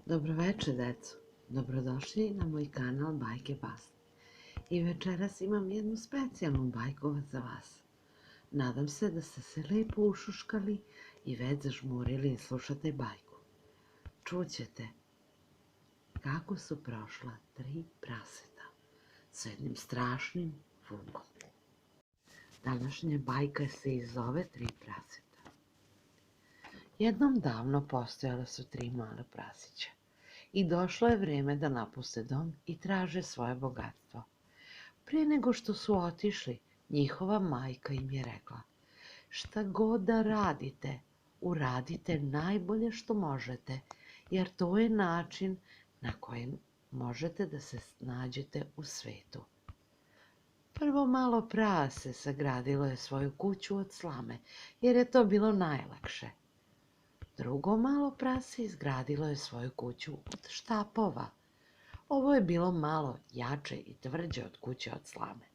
Dobroveče, deco. Dobrodošli na moj kanal Bajke Basne. I večeras imam jednu specijalnu bajku za vas. Nadam se da ste se lepo ušuškali i već zažmurili i slušate bajku. Čućete kako su prošla 3 praseta sa jednim strašnim vugom. Današnja bajka se i zove 3 praseta. Jednom davno postojala su 3 mala prasića. I došlo je vreme da napuste dom i traže svoje bogatstvo. Prije nego što su otišli, njihova majka im je rekla: šta god da radite, uradite najbolje što možete, jer to je način na koji možete da se snađete u svetu. Prvo malo prase sagradilo je svoju kuću od slame, jer je to bilo najlakše. Drugo malo prase izgradilo je svoju kuću od štapova. Ovo je bilo malo jače i tvrđe od kuće od slame.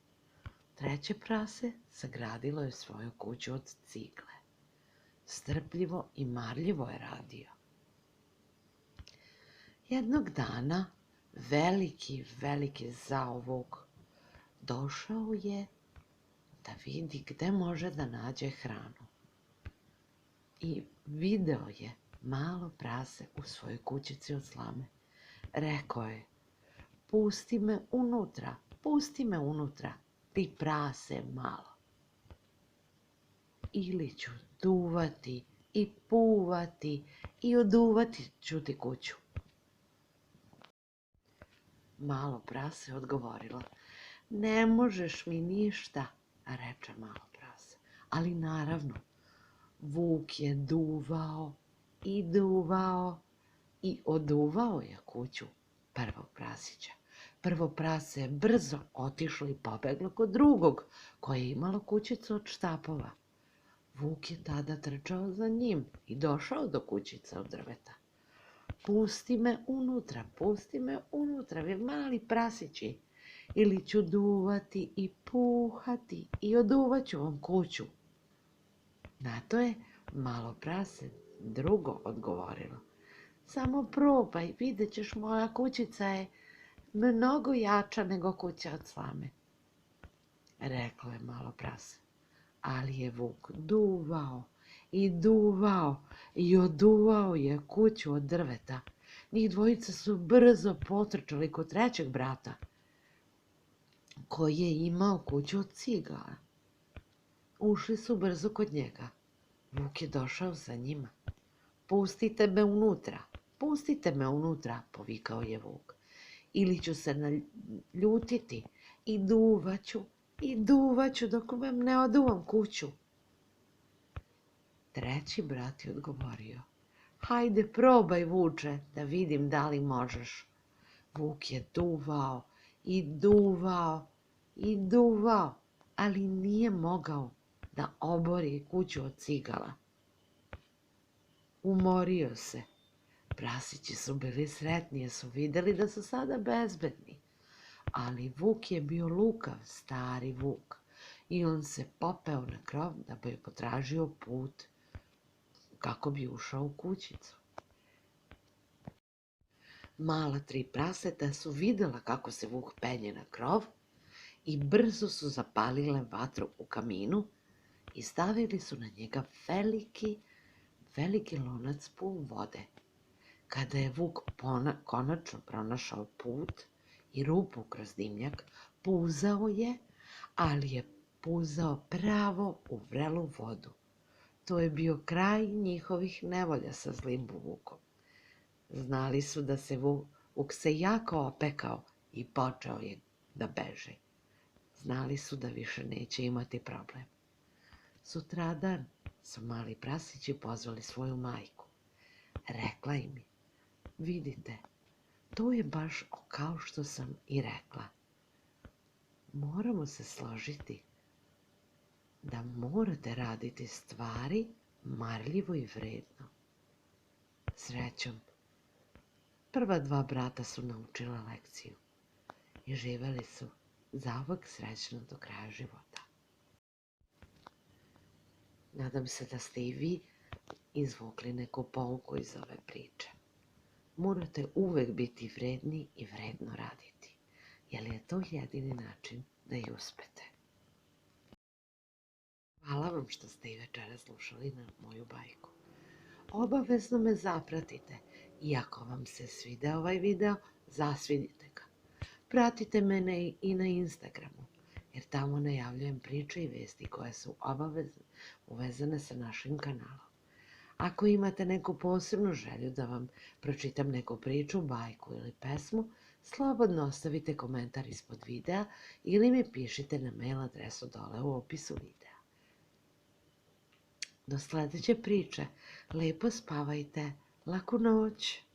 Treće prase sagradilo je svoju kuću od cigle. Strpljivo i marljivo je radio. Jednog dana veliki zauvuk došao je da vidi gde može da nađe hranu. I video je malo prase u svojoj kućici od slame. Rekao je: pusti me unutra, ti prase malo. Ili ću duvati i puvati i oduvati ću ti kuću. Malo prase odgovorilo: ne možeš mi ništa, reče malo prase. Ali naravno, vuk je duvao i oduvao je kuću prvog prasića. Prvo prase je brzo otišlo i pobeglo kod drugog, koje je imalo kućicu od štapova. Vuk je tada trčao za njim i došao do kućice od drveta. Pusti me unutra, vi mali prasići, ili ću duvati i puhati i oduvat ću vam kuću. Na to je malo prase drugo odgovorilo: samo probaj, vidjet ćeš, moja kućica je mnogo jača nego kuća od slame. Reklo je malo prase. Ali je vuk duvao i oduvao je kuću od drveta. Njih dvojica su brzo potrčali kod trećeg brata, koji je imao kuću od cigala. Ušli su brzo kod njega. Vuk je došao za njima. Pustite me unutra, povikao je vuk. Ili ću se naljutiti i duvaću dok vam ne oduvam kuću. Treći brat je odgovorio: hajde, probaj, vuče, da vidim da li možeš. Vuk je duvao, ali nije mogao da obori kuću od cigala. Umorio se. Prasići su bili sretni jer su videli da su sada bezbedni. Ali vuk je bio lukav, stari vuk, i on se popeo na krov da bi potražio put kako bi ušao u kućicu. Mala 3 praseta su videla kako se vuk penje na krov i brzo su zapalile vatru u kaminu i stavili su na njega veliki lonac pun vode. Kada je vuk konačno pronašao put i rupu kroz dimnjak, puzao je, ali je puzao pravo u vrelu vodu. To je bio kraj njihovih nevolja sa zlim vukom. Znali su da se vuk se jako opekao i počeo je da beži. Znali su da više neće imati problem. Sutradan su mali prasići pozvali svoju majku. Rekla im je: vidite, to je baš kao što sam i rekla. Moramo se složiti da morate raditi stvari marljivo i vredno. Srećom, prva 2 brata su naučila lekciju i živeli su zauvek srećno do kraja života. Nadam se da ste i vi izvukli neku pouku iz ove priče. morate uvek biti vredni i vredno raditi, jer je to jedini način da i uspete. Hvala vam što ste i večeras slušali na moju bajku. Obavezno me zapratite i ako vam se svideo ovaj video, zasvidite ga. Pratite mene i na Instagramu, jer tamo najavljujem priče i vesti koje su obavezne uvezane sa našim kanalom. Ako imate neku posebnu želju da vam pročitam neku priču, bajku ili pesmu, slobodno ostavite komentar ispod videa ili mi pišite na mail adresu dole u opisu videa. Do sledeće priče, lepo spavajte, laku noć!